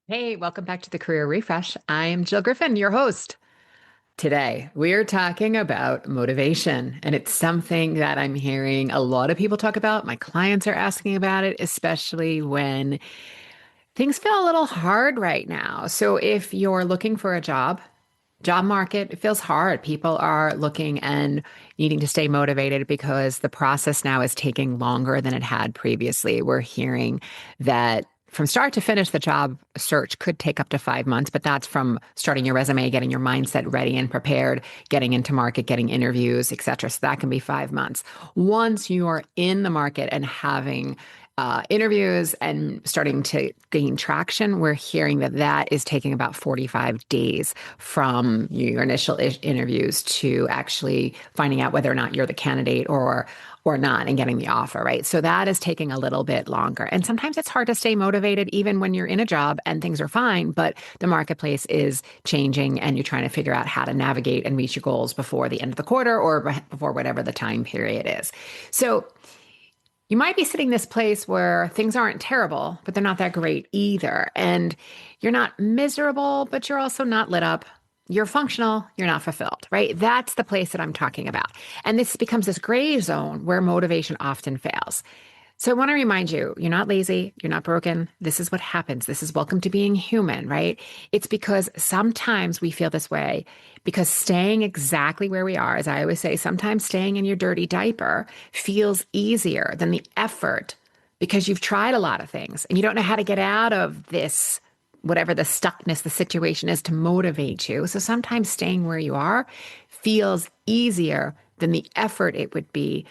Hey, welcome back to the Career Refresh. I am Jill Griffin, your host. Today, we are talking about motivation, and it's something that I'm hearing a lot of people talk about. My clients are asking about it, especially when things feel a little hard right now. So, if you're looking for a job market, it feels hard. People are looking and needing to stay motivated because the process now is taking longer than it had previously. We're hearing that from start to finish, the job search could take up to 5 months, but that's from starting your resume, getting your mindset ready and prepared, getting into market, getting interviews, et cetera. So that can be 5 months. Once you are in the market and having interviews and starting to gain traction, we're hearing that that is taking about 45 days from your initial interviews to actually finding out whether or not you're the candidate or not and getting the offer, right? So that is taking a little bit longer. And sometimes it's hard to stay motivated even when you're in a job and things are fine, but the marketplace is changing and you're trying to figure out how to navigate and reach your goals before the end of the quarter or before whatever the time period is. So you might be sitting in this place where things aren't terrible, but they're not that great either. And you're not miserable, but you're also not lit up. You're functional, you're not fulfilled, right? That's the place that I'm talking about. And this becomes this gray zone where motivation often fails. So I want to remind you, you're not lazy, you're not broken. This is what happens. This is welcome to being human, right? It's because sometimes we feel this way because staying exactly where we are, as I always say, sometimes staying in your dirty diaper feels easier than the effort because you've tried a lot of things and you don't know how to get out of this, whatever the stuckness, the situation is to motivate you. So sometimes staying where you are feels easier than the effort it would be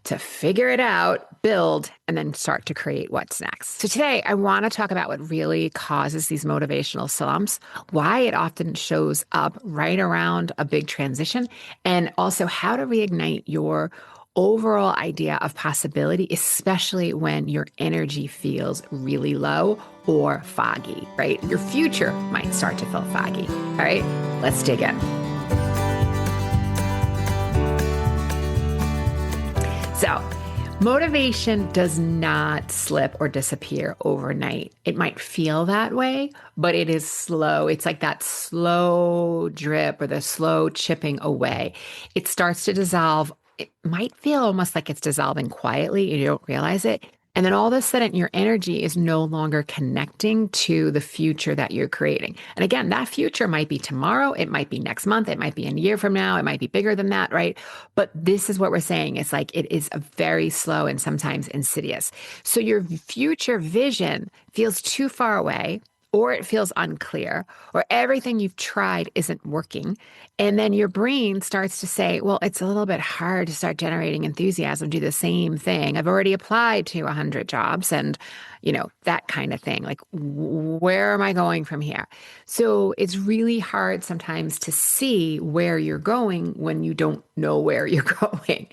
to figure it out, build, and then start to create what's next. So today, I want to talk about what really causes these motivational slumps, why it often shows up right around a big transition, and also how to reignite your overall idea of possibility, especially when your energy feels really low or foggy, right? Your future might start to feel foggy. All right, let's dig in. So, motivation does not slip or disappear overnight. It might feel that way, but it is slow. It's like that slow drip or the slow chipping away. It starts to dissolve. It might feel almost like it's dissolving quietly and you don't realize it. And then all of a sudden, your energy is no longer connecting to the future that you're creating. And again, that future might be tomorrow. It might be next month. It might be a year from now. It might be bigger than that, right? But this is what we're saying. It's like it is a very slow and sometimes insidious. So your future vision feels too far away, or it feels unclear, or everything you've tried isn't working. And then your brain starts to say, well, it's a little bit hard to start generating enthusiasm, do the same thing. I've already applied to 100 jobs and, that kind of thing. Like, where am I going from here? So it's really hard sometimes to see where you're going when you don't know where you're going.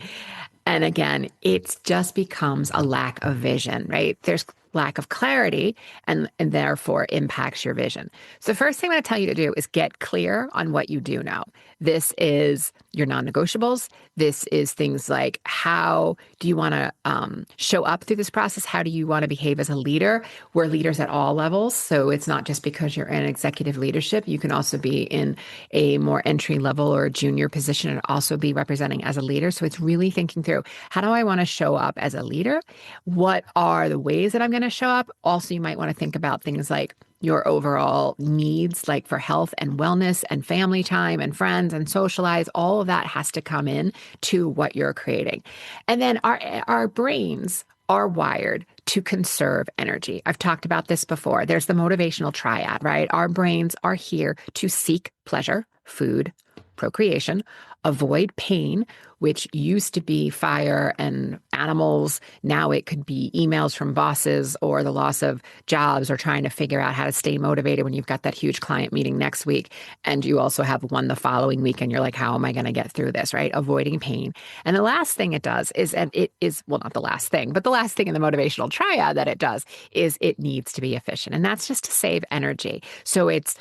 And again, it just becomes a lack of vision, right? There's lack of clarity and therefore impacts your vision. So the first thing I'm going to tell you to do is get clear on what you do know. This is your non-negotiables. This is things like, how do you want to show up through this process? How do you want to behave as a leader? We're leaders at all levels. So it's not just because you're in executive leadership. You can also be in a more entry level or junior position and also be representing as a leader. So it's really thinking through, how do I want to show up as a leader? What are the ways that I'm going to show up? Also, you might want to think about things like your overall needs, like for health and wellness and family time and friends and socialize. All of that has to come in to what you're creating. And then our brains are wired to conserve energy. I've talked about this before. There's the motivational triad, right? Our brains are here to seek pleasure, food, procreation, avoid pain, which used to be fire and animals. Now it could be emails from bosses or the loss of jobs or trying to figure out how to stay motivated when you've got that huge client meeting next week and you also have one the following week and you're like, how am I going to get through this, right? Avoiding pain. And the last thing it does is, and it is, well, not the last thing, but the last thing in the motivational triad that it does is it needs to be efficient. And that's just to save energy. So it's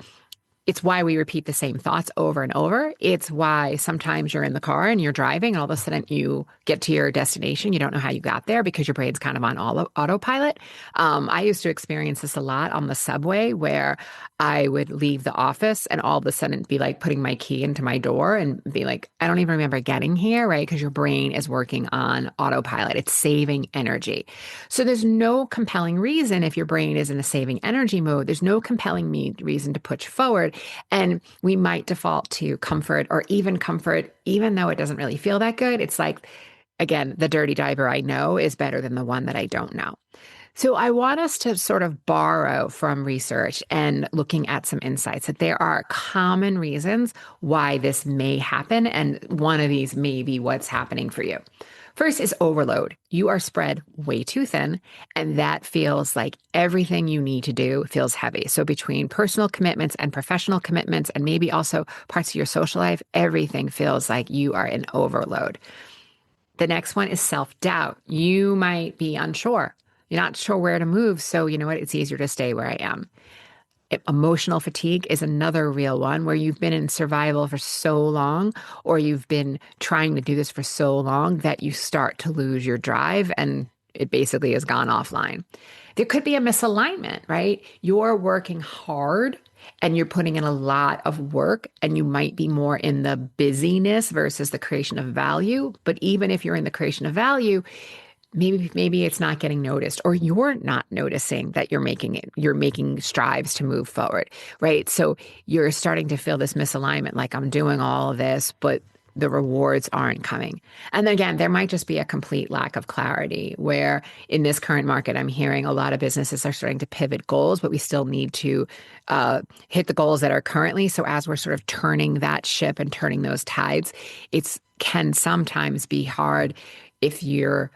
It's why we repeat the same thoughts over and over. It's why sometimes you're in the car and you're driving and all of a sudden you get to your destination. You don't know how you got there because your brain's kind of on autopilot. I used to experience this a lot on the subway where I would leave the office and all of a sudden be like putting my key into my door and be like, I don't even remember getting here, right? Because your brain is working on autopilot. It's saving energy. So there's no compelling reason if your brain is in a saving energy mode, there's no compelling reason to push forward. And we might default to comfort or even comfort, even though it doesn't really feel that good. It's like, again, the dirty diaper I know is better than the one that I don't know. So I want us to sort of borrow from research and looking at some insights that there are common reasons why this may happen. And one of these may be what's happening for you. First is overload. You are spread way too thin, and that feels like everything you need to do feels heavy. So between personal commitments and professional commitments, and maybe also parts of your social life, everything feels like you are in overload. The next one is self-doubt. You might be unsure. You're not sure where to move. So you know what? It's easier to stay where I am. Emotional fatigue is another real one where you've been in survival for so long, or you've been trying to do this for so long that you start to lose your drive and it basically has gone offline. There could be a misalignment, right? You're working hard and you're putting in a lot of work and you might be more in the busyness versus the creation of value. But even if you're in the creation of value, maybe it's not getting noticed, or you're not noticing that you're making strives to move forward, right? So you're starting to feel this misalignment, like I'm doing all of this, but the rewards aren't coming. And then again, there might just be a complete lack of clarity where in this current market, I'm hearing a lot of businesses are starting to pivot goals, but we still need to hit the goals that are currently. So as we're sort of turning that ship and turning those tides, it can sometimes be hard if you're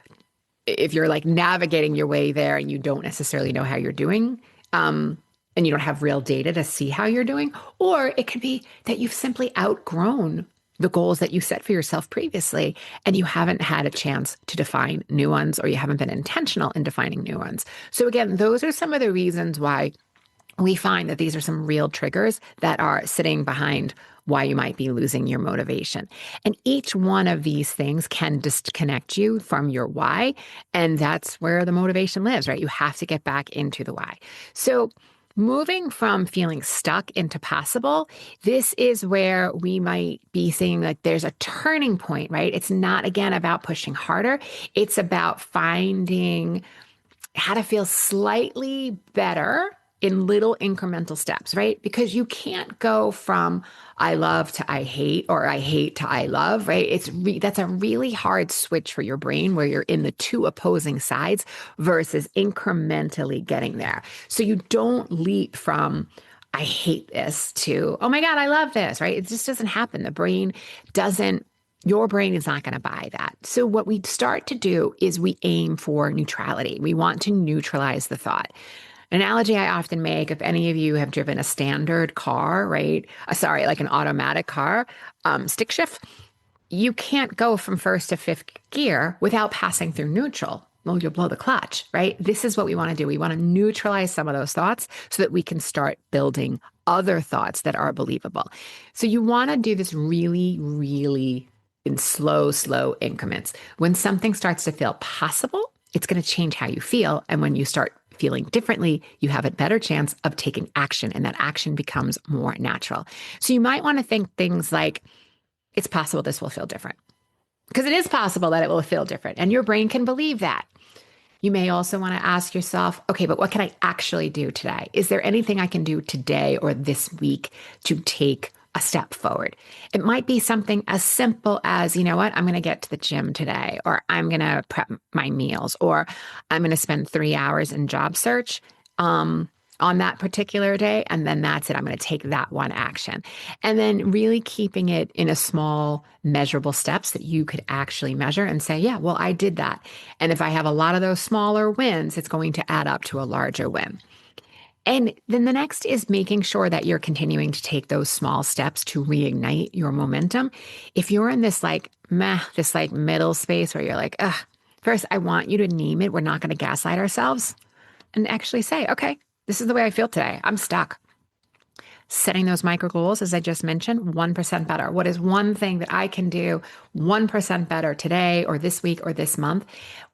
like navigating your way there and you don't necessarily know how you're doing, and you don't have real data to see how you're doing, or it could be that you've simply outgrown the goals that you set for yourself previously and you haven't had a chance to define new ones, or you haven't been intentional in defining new ones. So again, those are some of the reasons why we find that these are some real triggers that are sitting behind why you might be losing your motivation. And each one of these things can disconnect you from your why. And that's where the motivation lives, right? You have to get back into the why. So moving from feeling stuck into possible, this is where we might be seeing like there's a turning point, right? It's not, again, about pushing harder. It's about finding how to feel slightly better in little incremental steps, right? Because you can't go from I love to I hate, or I hate to I love, right? That's a really hard switch for your brain where you're in the two opposing sides versus incrementally getting there. So you don't leap from I hate this to, oh my God, I love this, right? It just doesn't happen. Your brain is not going to buy that. So what we start to do is we aim for neutrality. We want to neutralize the thought. An analogy I often make, if any of you have driven a standard car, right? Like an automatic car, stick shift, you can't go from first to fifth gear without passing through neutral. Well, you'll blow the clutch, right? This is what we want to do. We want to neutralize some of those thoughts so that we can start building other thoughts that are believable. So you want to do this really, really in slow increments. When something starts to feel possible, it's going to change how you feel. And when you start feeling differently, you have a better chance of taking action, and that action becomes more natural. So you might want to think things like, it's possible this will feel different, because it is possible that it will feel different, and your brain can believe that. You may also want to ask yourself, okay, but what can I actually do today? Is there anything I can do today or this week to take a step forward? It might be something as simple as, you know what, I'm going to get to the gym today, or I'm going to prep my meals, or I'm going to spend 3 hours in job search on that particular day. And then that's it. I'm going to take that one action. And then really keeping it in a small, measurable steps that you could actually measure and say, yeah, well, I did that. And if I have a lot of those smaller wins, it's going to add up to a larger win. And then the next is making sure that you're continuing to take those small steps to reignite your momentum. If you're in this middle space where you're like, ugh, first, I want you to name it. We're not going to gaslight ourselves and actually say, okay, this is the way I feel today. I'm stuck. setting those micro goals, as I just mentioned, 1% better. What is one thing that I can do 1% better today or this week or this month?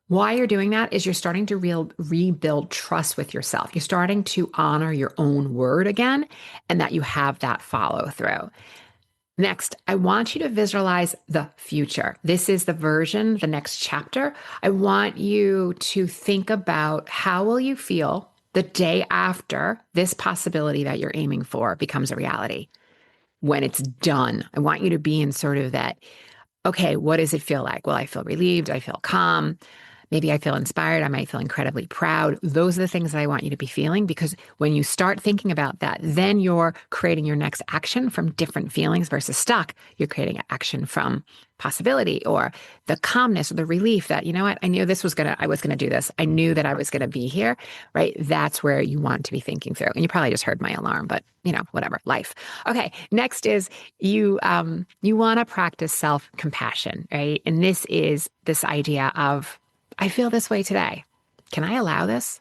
Why you're doing that is you're starting to rebuild trust with yourself. You're starting to honor your own word again, and that you have that follow through. Next, I want you to visualize the future. This is the version, the next chapter. I want you to think about how will you feel the day after this possibility that you're aiming for becomes a reality. When it's done, I want you to be in sort of that, okay, what does it feel like? Will I feel relieved? I feel calm. Maybe I feel inspired. I might feel incredibly proud. Those are the things that I want you to be feeling, because when you start thinking about that, then you're creating your next action from different feelings versus stuck. You're creating action from possibility or the calmness or the relief that, you know what, I knew I was going to do this. I knew that I was going to be here, right? That's where you want to be thinking through. And you probably just heard my alarm, but whatever, life. Okay. Next is you want to practice self-compassion, right? And this is this idea of, I feel this way today. Can I allow this?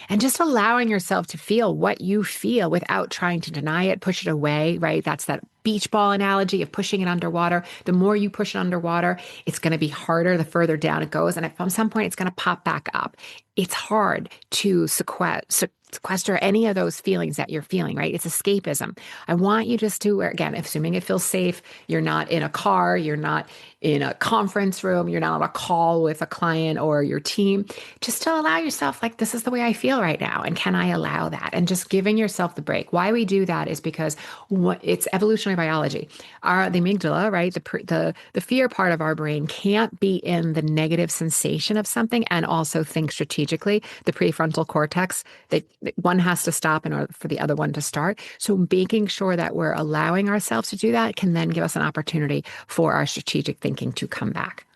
And just allowing yourself to feel what you feel without trying to deny it, push it away, right? That's that beach ball analogy of pushing it underwater. The more you push it underwater, it's going to be harder the further down it goes. And at some point, it's going to pop back up. It's hard to sequester any of those feelings that you're feeling, right? It's escapism. I want you just to, again, assuming it feels safe, you're not in a car, you're not in a conference room, you're not on a call with a client or your team, just to allow yourself, like, this is the way I feel right now. And can I allow that? And just giving yourself the break. Why we do that is because it's evolutionary biology. The amygdala, right? The fear part of our brain can't be in the negative sensation of something and also think strategically. The prefrontal cortex, that one has to stop in order for the other one to start. So making sure that we're allowing ourselves to do that can then give us an opportunity for our strategic thinking to come back.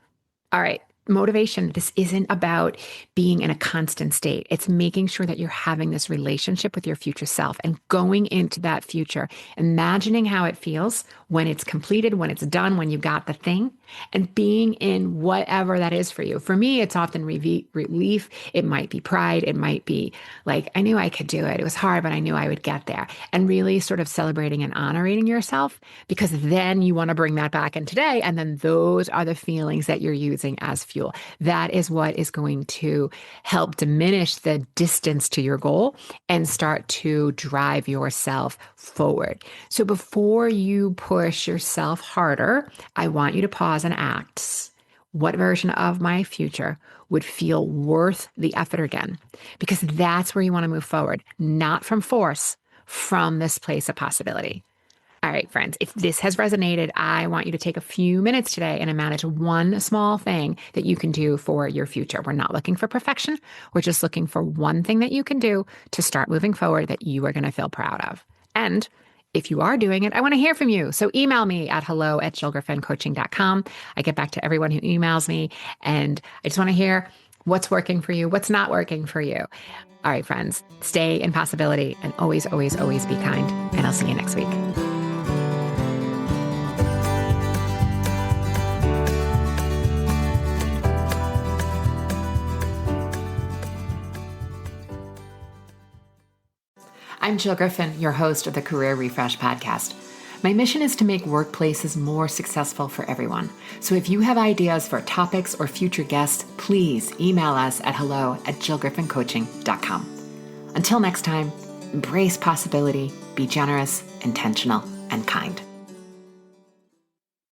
All right. Motivation. This isn't about being in a constant state. It's making sure that you're having this relationship with your future self and going into that future, imagining how it feels when it's completed, when it's done, when you got the thing, and being in whatever that is for you. For me, it's often relief. It might be pride. It might be like, I knew I could do it. It was hard, but I knew I would get there. And really sort of celebrating and honoring yourself, because then you want to bring that back in today. And then those are the feelings that you're using as fuel. That is what is going to help diminish the distance to your goal and start to drive yourself forward. So before you push yourself harder, I want you to pause and act. What version of my future would feel worth the effort again? Because that's where you want to move forward, not from force, from this place of possibility. All right, friends, if this has resonated, I want you to take a few minutes today and imagine one small thing that you can do for your future. We're not looking for perfection. We're just looking for one thing that you can do to start moving forward that you are going to feel proud of. And if you are doing it, I want to hear from you. So email me at hello@jillgriffincoaching.com. I get back to everyone who emails me, and I just want to hear what's working for you, what's not working for you. All right, friends, stay in possibility and always, always, always be kind. And I'll see you next week. I'm Jill Griffin, your host of the Career Refresh podcast. My mission is to make workplaces more successful for everyone. So if you have ideas for topics or future guests, please email us at hello@jillgriffincoaching.com. Until next time, embrace possibility, be generous, intentional, and kind.